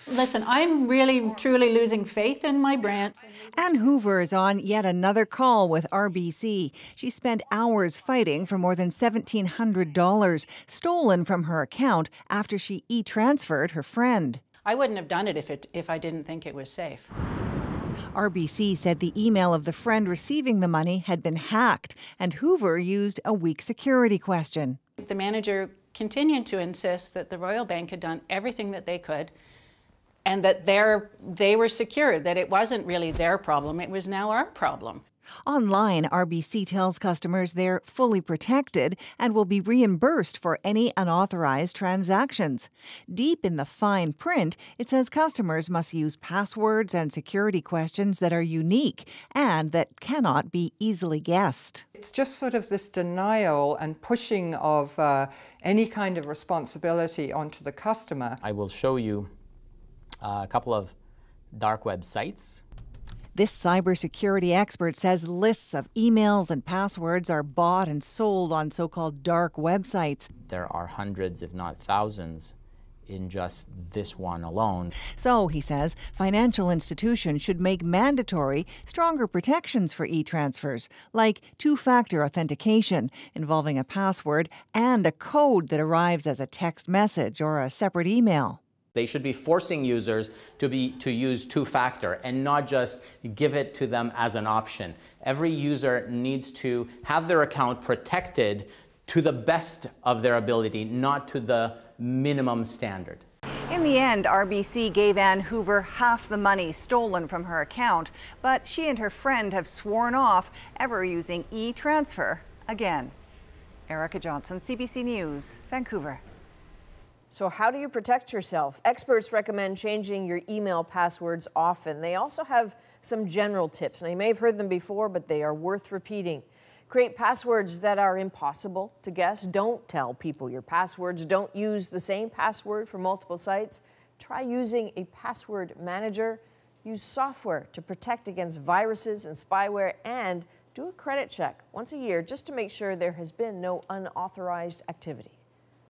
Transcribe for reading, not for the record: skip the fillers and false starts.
Listen, I'm really, truly losing faith in my branch. Ann Hoover is on yet another call with RBC. She spent hours fighting for more than $1,700 stolen from her account after she e-transferred her friend. I wouldn't have done it if I didn't think it was safe. RBC said the email of the friend receiving the money had been hacked, and Hoover used a weak security question. The manager continued to insist that the Royal Bank had done everything that they could and that they were secure, that it wasn't really their problem, it was now our problem. Online, RBC tells customers they're fully protected and will be reimbursed for any unauthorized transactions. Deep in the fine print, it says customers must use passwords and security questions that are unique and that cannot be easily guessed. It's just sort of this denial and pushing of any kind of responsibility onto the customer. I will show you a couple of dark web sites. This cybersecurity expert says lists of emails and passwords are bought and sold on so-called dark websites. There are hundreds, if not thousands, in just this one alone. So, he says, financial institutions should make mandatory stronger protections for e-transfers, like two-factor authentication involving a password and a code that arrives as a text message or a separate email. They should be forcing users to use two-factor and not just give it to them as an option. Every user needs to have their account protected to the best of their ability, not to the minimum standard. In the end, RBC gave Ann Hoover half the money stolen from her account, but she and her friend have sworn off ever using e-transfer again. Erica Johnson, CBC News, Vancouver. So how do you protect yourself? Experts recommend changing your email passwords often. They also have some general tips. Now, you may have heard them before, but they are worth repeating. Create passwords that are impossible to guess. Don't tell people your passwords. Don't use the same password for multiple sites. Try using a password manager. Use software to protect against viruses and spyware, and do a credit check once a year just to make sure there has been no unauthorized activity.